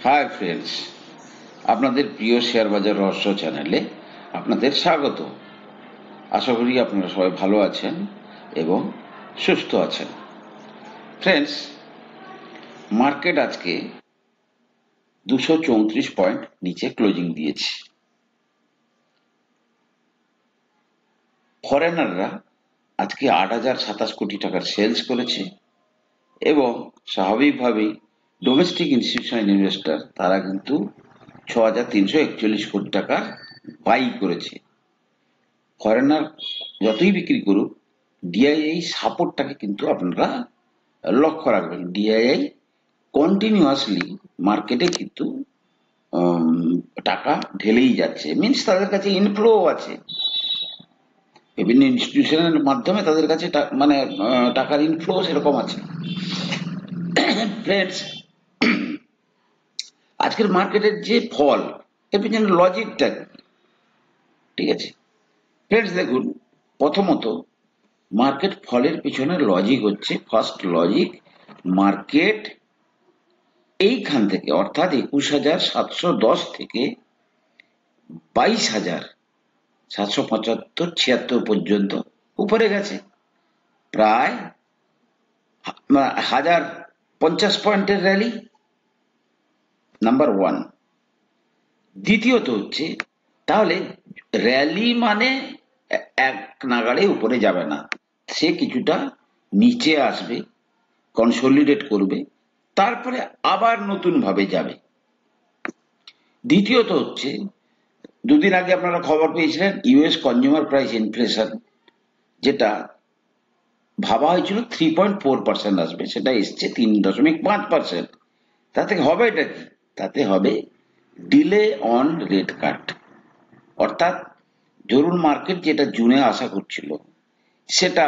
Hi friends, আপনাদের প্রিয় share বাজার রহস্য চ্যানেলে আপনাদের স্বাগত। আশা করি আপনারা সবাই ভালো আছেন এবং সুস্থ আছেন। ফ্রেন্ডস, মার্কেট আজকে 234 পয়েন্ট নিচে ক্লোজিং দিয়েছে। ফরেনাররা আজকে 8,027 কোটি টাকার সেলস করেছে এবং স্বাভাবিকভাবেই ডোমেস্টিক ইনস্টিটিউশনাল ইনভেস্টর তারা কিন্তু 6,341 কোটি টাকা বাই করেছে। ফরেনার যতই বিক্রি করুক, ডিআইআই সাপোর্টটাকে কিন্তু আপনারা লক্ষ্য রাখবেন। ডিআইআই কন্টিনিউয়াসলি মার্কেটে কিন্তু টাকা ঢেলেই যাচ্ছে, মিনস তাদের কাছে ইনফ্লো আছে, বিভিন্ন ইনস্টিটিউশনের মাধ্যমে তাদের কাছে মানে টাকার ইনফ্লো সেরকম আছে। ফ্রেন্ডস, আজকের মার্কেটের যে ফল এর পিছনে লজিকটা ঠিক আছে। ফ্রেন্ডস দেখুন, প্রথমত মার্কেট ফলের পিছনে লজিক হচ্ছে, ফার্স্ট লজিক, মার্কেট এইখান থেকে অর্থাৎ 21,710 থেকে 22,775-76 পর্যন্ত উপরে গেছে, প্রায় 1,050 পয়েন্টের র্যালি, নাম্বার ওয়ান। দ্বিতীয়ত হচ্ছে, তাহলে র্যালি মানে এক নাগাড়ে উপরে যাবে না, সে কিছুটা নিচে আসবে, কনসলিডেট করবে, তারপরে আবার নতুন ভাবে যাবে। দ্বিতীয়ত হচ্ছে, দুদিন আগে আপনারা খবর পেয়েছিলেন ইউএস কনজিউমার প্রাইস ইনফ্লেশন, যেটা ভাবা হয়েছিল 3.4% আসবে, সেটা এসছে 3.5%। তাতে হবে এটা কি? তাতে হবে ডিলে অন রেট কাট। অর্থাৎ ধরুন মার্কেট যেটা জুনে আশা করছিল সেটা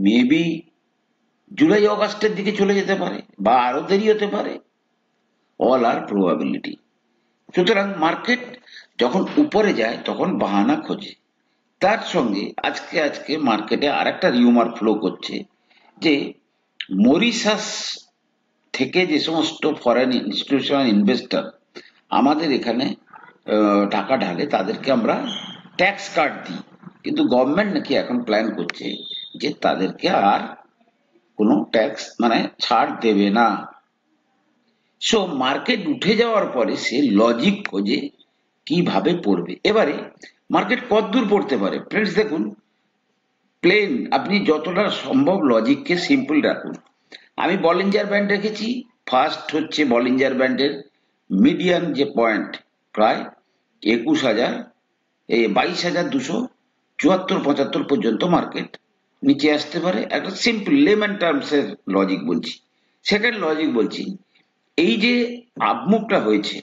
মেবি জুলাই অগাস্টের দিকে চলে যেতে পারে বা আরো দেরি হতে পারে, অল আর প্রবাবিলিটি। সুতরাং মার্কেট যখন উপরে যায় তখন বাহানা খোঁজে। তার সঙ্গে আজকে মার্কেটে আরেকটা রিউমার ফ্লো করছে যে মরিশাস থেকে যে সমস্ত ফরেন ইনস্টিটিউশনাল ইনভেস্টর আমাদের এখানে টাকা ঢালে তাদেরকে আমরা ট্যাক্স কাট দিই, কিন্তু গভর্নমেন্ট নাকি এখন প্ল্যান করছে যে তাদেরকে আর কোনো ট্যাক্স মানে ছাড় দেবে না। সো মার্কেট উঠে যাওয়ার পরে সে লজিক খোঁজে কিভাবে পড়বে। এবারে মার্কেট কতদূর পড়তে পারে? ফ্রেন্ডস দেখুন, প্লেন আপনি যতটা সম্ভব লজিককে সিম্পল রাখুন। আমি বলিঞ্জার ব্যান্ড রেখেছি। ফার্স্ট হচ্ছে বলিঞ্জার ব্যান্ডের মিডিয়ান যে পয়েন্ট, প্রায় 22,274-75 পর্যন্ত মার্কেট নিচে আসতে পারে। একটা সিম্পল লেমন টার্মস এর লজিক বলছি। সেকেন্ড লজিক বলছি, এই যে আপমুভটা হয়েছে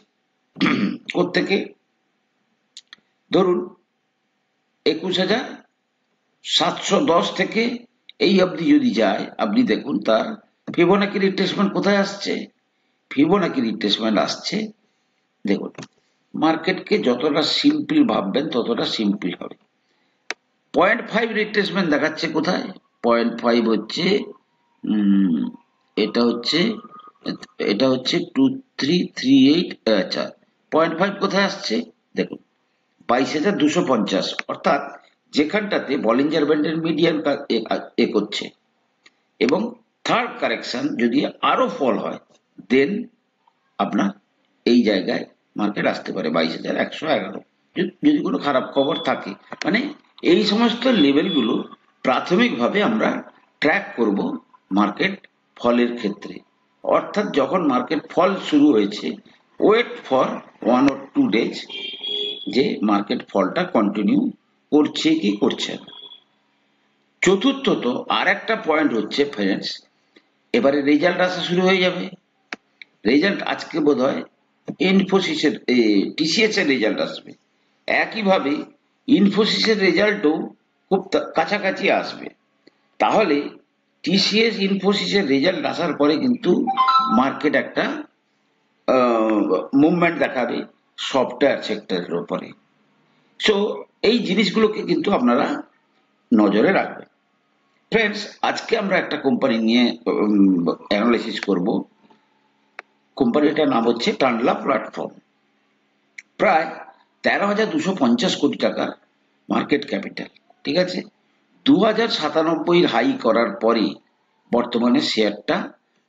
কোত্থেকে, ধরুন 21,710 থেকে এই অবধি যদি যায়, আপনি দেখুন তার ফিবোনাকি রিট্রেসমেন্ট কোথায় আসছে। ফিবোনাকি রিট্রেসমেন্ট আসছে, দেখুন মার্কেটকে যতটা সিম্পল ভাববেন ততটা সিম্পল হবে। 0.5 রিট্রেসমেন্ট দেখাচ্ছে কোথায়? 0.5 হচ্ছে এটা হচ্ছে 2338। আচ্ছা, 0.5 কোথায় আসছে দেখুন, 22,250, অর্থাৎ যেখানটাতে বলিঞ্জার ব্যান্ডের মিডিয়ান করছে। এবং থার্ড কারেকশন যদি আরো ফল হয়, দেন আপনার এই জায়গায় মার্কেট আসতে পারে 22,111, যদি কোনো খারাপ খবর থাকে। মানে এই সমস্ত লেভেলগুলো প্রাথমিকভাবে আমরা ট্র্যাক করব মার্কেট ফলের ক্ষেত্রে। অর্থাৎ যখন মার্কেট ফল শুরু হয়েছে, ওয়েট ফর 1 or 2 days যে মার্কেট ফলটা কন্টিনিউ করছে কি করছে না। চতুর্থত আর একটা পয়েন্ট হচ্ছে ফ্রেন্ডস, এবারে রেজাল্ট আসা শুরু হয়ে যাবে। রেজাল্ট আজকে বোধ হয় ইনফোসিসের টিসিএস এর রেজাল্ট আসবে। একইভাবে ইনফোসিসের রেজাল্টও খুব কাছাকাছি আসবে। তাহলে টিসিএস ইনফোসিসের রেজাল্ট আসার পরে কিন্তু মার্কেট একটা মুভমেন্ট দেখাবে সফটওয়্যার সেক্টরের উপরে। সো এই জিনিসগুলোকে কিন্তু আপনারা নজরে রাখবেন। ফ্রেন্ডস, আজকে আমরা একটা কোম্পানি নিয়ে অ্যানালাইসিস করব, কোম্পানিটার নাম হচ্ছে টানলা প্ল্যাটফর্ম। প্রায় 13,250 কোটি টাকার মার্কেট ক্যাপিটাল। ঠিক আছে, 2097 হাই করার পরে বর্তমানে শেয়ারটা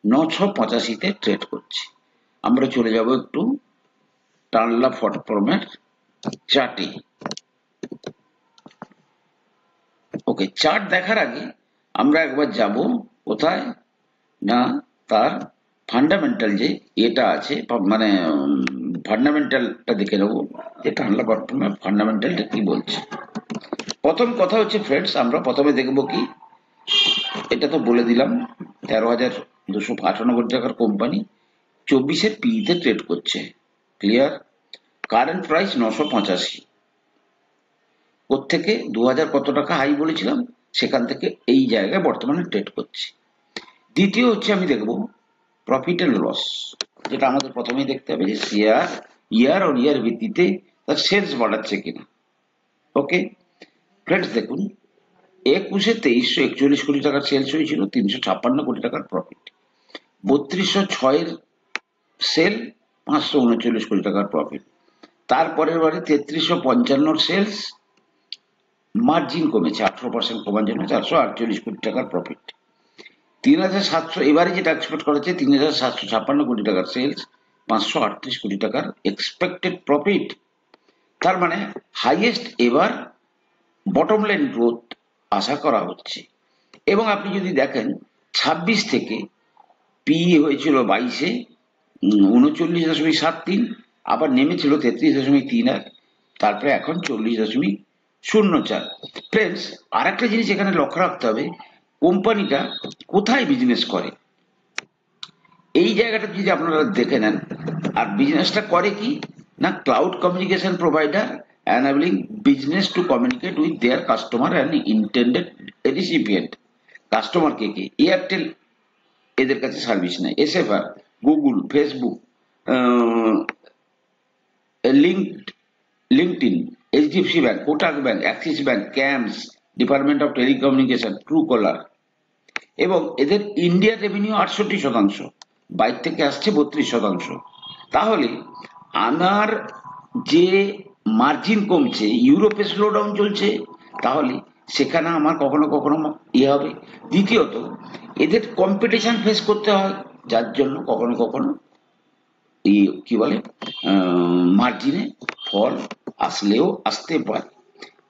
985-তে ট্রেড করছে। আমরা চলে যাব একটু টানলা প্ল্যাটফর্মের চার্টে। ওকে, চার্ট দেখার আগে আমরা একবার যাব কোথায় না, তার ফান্ডামেন্টাল যে এটা আছে, মানে ফান্ডামেন্টালটা দেখে নেবো যে টানলা প্ল্যাটফর্মের ফান্ডামেন্টালটা কি বলছে। প্রথম কথা হচ্ছে ফ্রেন্ডস, আমরা প্রথমে দেখব কি, এটা তো বলে দিলাম 13,258 কোটি টাকার কোম্পানি, 24-এর পিইতে ট্রেড করছে। ক্লিয়ার? কারেন্ট প্রাইস 985, কোত্থেকে 2000 কত টাকা হাই বলেছিলাম, সেখান থেকে এই জায়গায় বর্তমানে ট্রেড করছে। দ্বিতীয় হচ্ছে আমি দেখব প্রফিট এন্ড লস, যেটা আমাদের প্রথমেই দেখতে হবে যে শেয়ার ইয়ার অন ইয়ার ভিত্তিতে তার সেলস বাড়াচ্ছে কিনা। ওকে ফ্রেন্ডস, দেখুন 21-এ 2341 কোটি টাকার সেলস হয়েছিল, 356 কোটি টাকার প্রফিট। 3206-এর সেল, 539 কোটি টাকার প্রফিট। তারপরের বারে 3355-র সেলস, মার্জিন কমেছে 18% কমার জন্য 448 কোটি টাকার প্রফিট। 3700, এবারে যেটা এক্সপেক্ট করা হচ্ছে 3756 কোটি টাকার সেলস, 538 কোটি টাকার এক্সপেক্টেড প্রফিট। তার মানে হাইয়েস্ট এবার বটম লাইন গ্রোথ আশা করা হচ্ছে। এবং আপনি যদি দেখেন 26 থেকে পিই হয়েছিল 22-এ 39.73, আবার নেমেছিল 33.31, তারপরে এখন 40.04। ফ্রেন্ডস, আর একটা জিনিস এখানে লক্ষ্য রাখতে হবে, কোম্পানিটা কোথায় বিজনেস করে। এই জায়গাটা যদি আপনারা দেখে নেন, আর বিজনেসটা করে কি না, cloud communication provider enabling business to communicate with their customer and intended recipient। Customer কে কে, এয়ারটেল এদের কাছে সার্ভিস নেয়, SFR, Google, Facebook, LinkedIn, HDFC bank, Kotak bank, Axis bank, CAMS, department of telecommunication, true caller. এবং এদের ইন্ডিয়ার revenue 68%, বাইরে থেকে আসছে 32%। তাহলে আমার যে মার্জিন কমছে, ইউরোপে স্লো ডাউন চলছে, তাহলে সেখানে আমার কখনো কখনো ইয়ে হবে। দ্বিতীয়ত এদের কম্পিটিশন ফেস করতে হয়, যার জন্য কখনো কখনো এই কি বলে মার্জিনে ফল আসলেও আসতে পারে।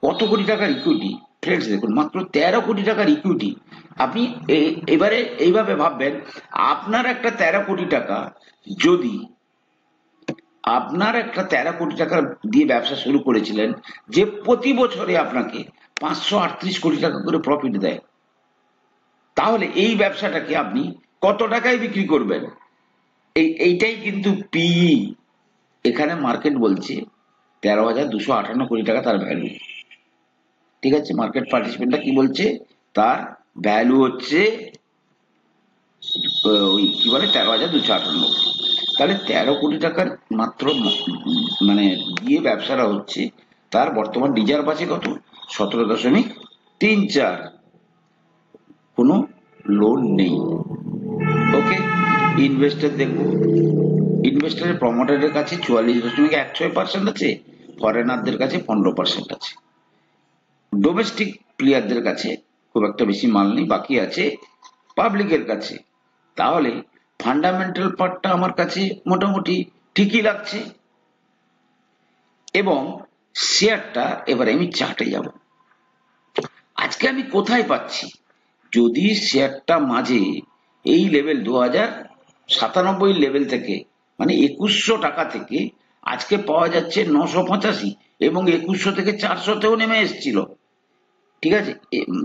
কত কোটি টাকার ইকুইটি ফ্রেন্ডস, দেখুন মাত্র 13 কোটি টাকার ইকুইটি। আপনি এবারে এইভাবে ভাববেন, আপনার একটা 13 কোটি টাকা, যদি আপনার একটা 13 কোটি টাকা দিয়ে ব্যবসা শুরু করেছিলেন, যে প্রতি বছরে আপনাকে 538 কোটি টাকা করে প্রফিট দেয়, তাহলে এই ব্যবসাটাকে আপনি কত টাকায় বিক্রি করবেন? এইটাই কিন্তু পিই। এখানে মার্কেট বলছে 13,258 কোটি টাকা তার ভ্যালু। ঠিক আছে, মার্কেট পার্টিসিপেন্টটা কি বলছে, তার ভ্যালু হচ্ছে ওই কি বলে 13,258। তাহলে 13 কোটি টাকার মাত্র মানে দিয়ে ব্যবসাটা হচ্ছে, তার বর্তমান রিজার্ভ আছে কত, 17.34। কোনো লোন নেই। ওকে, ইনভেস্টর দেখবো, ইনভেস্টরের প্রমোটারের কাছে 44.16% আছে, ফরেনারদের কাছে 15% আছে, ডোমেস্টিক প্লেয়ারদের কাছে খুব একটা বেশি মাল নেই, বাকি আছে পাবলিকের কাছে। তাহলে ফান্ডামেন্টাল পার্টটা আমার কাছে মোটামুটি ঠিকই লাগছে। এবং শেয়ারটা, এবারে আমি চার্টে যাব, আজকে আমি কোথায় পাচ্ছি, যদি শেয়ারটা মাঝে এই লেভেল 2097 লেভেল থেকে, মানে 2100 টাকা থেকে আজকে পাওয়া যাচ্ছে 985, এবং 2100 থেকে 400-তেও নেমে এসেছিল। ঠিক আছে,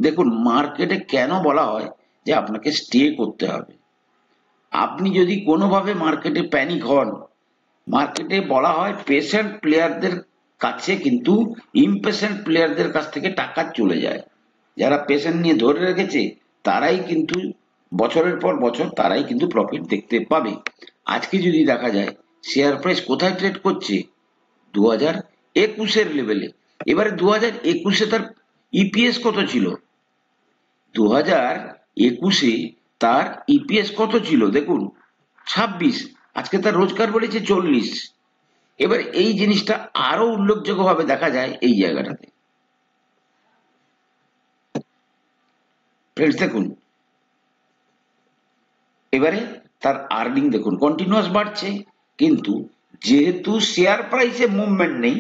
দেখুন মার্কেটে কেন বলা হয় যে আপনাকে স্টে করতে হবে। আপনি যদি কোনোভাবে মার্কেটে প্যানিক হন, মার্কেটে বলা হয় পেশেন্ট প্লেয়ারদের কাছে কিন্তু ইমপেশেন্ট প্লেয়ারদের কাছ থেকে টাকা চলে যায়। যারা পেশেন্ট নিয়ে ধরে রেখেছে তারাই কিন্তু বছরের পর বছর তারাই কিন্তু প্রফিট দেখতে পাবে। আজকে যদি দেখা যায় শেয়ার প্রাইস কোথায় ট্রেড করছে, 2021-এর লেভেলে। এবারে 2021-এ তার ইপিএস কত ছিল, 2021-এ তার ইপিএস কত ছিল দেখুন, 26। আজকে তার রোজগার বেড়েছে 40। এবার এই জিনিসটা আরো উল্লেখযোগ্যভাবে দেখা যায় এই জায়গাটাতে। ফ্রেন্ডস দেখুন, এবারে তার আর্নিং দেখুন কন্টিনিউয়াস বাড়ছে, কিন্তু যেহেতু শেয়ার প্রাইসে মুভমেন্ট নেই,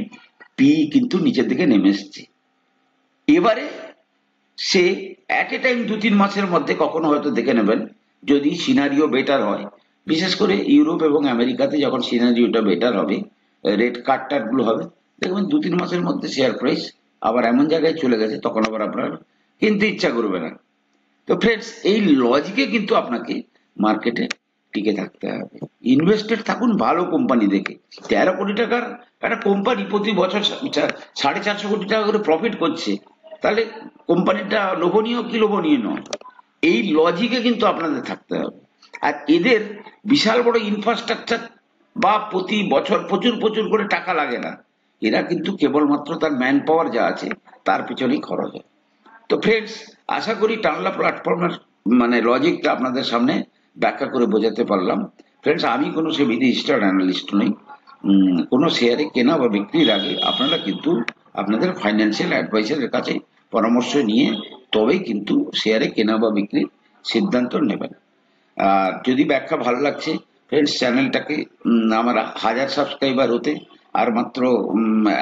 পি কিন্তু নিচের দিকে নেমে এসছে। এবারে সে অ্যাট এ টাইম 2-3 মাসের মধ্যে কখনো হয়তো দেখে নেবেন, যদি সিনারিও বেটার হয়, বিশেষ করে ইউরোপ এবং আমেরিকাতে যখন সিনারিওটা বেটার হবে, রেট কাট গুলো হবে, দেখবেন 2-3 মাসের মধ্যে শেয়ার প্রাইস আবার এমন জায়গায় চলে গেছে, তখন আবার আপনার কিনতে ইচ্ছা করবে না। তো ফ্রেন্ডস, এই লজিকে কিন্তু আপনাকে মার্কেটে টিকে থাকতে হবে। ইনভেস্টেড থাকুন ভালো কোম্পানি দেখে। 13 কোটি টাকার একটা কোম্পানি প্রতি বছর 450 কোটি টাকা করে প্রফিট করছে, তাহলে কোম্পানিটা লোভনীয় কি লোভনীয় নয়? এই লজিকে কিন্তু আপনাদের থাকতে হবে। আর এদের বিশাল বড় ইনফ্রাস্ট্রাকচার বা প্রতি বছর প্রচুর প্রচুর করে টাকা লাগে না, এরা কিন্তু কেবলমাত্র তার ম্যান পাওয়ার যা আছে তার পিছনেই খরচ হয়। তো ফ্রেন্ডস, আশা করি টানলা প্ল্যাটফর্মের মানে লজিকটা আপনাদের সামনে ব্যাখ্যা করে বোঝাতে পারলাম। ফ্রেন্ডস, আমি কোনো সেবি রেজিস্টার্ড অ্যানালিস্ট নই। কোনো শেয়ারে কেনা বা বিক্রির আগে আপনারা কিন্তু আপনাদের ফাইন্যান্সিয়াল অ্যাডভাইসারের কাছে পরামর্শ নিয়ে তবেই কিন্তু শেয়ারে কেনা বা বিক্রির সিদ্ধান্ত নেবেন। আর যদি ব্যাখ্যা ভালো লাগছে ফ্রেন্ডস, চ্যানেলটাকে আমার 1000 সাবস্ক্রাইবার হতে আর মাত্র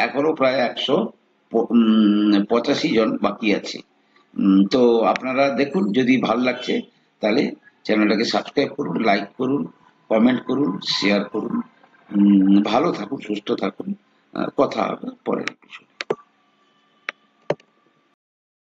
এখনো প্রায় 185 জন বাকি আছে। তো আপনারা দেখুন, যদি ভালো লাগছে তাহলে চ্যানেলটাকে সাবস্ক্রাইব করুন, লাইক করুন, কমেন্ট করুন, শেয়ার করুন। ভালো থাকুন, সুস্থ থাকুন। কথা হবে পরের এপিসোডে।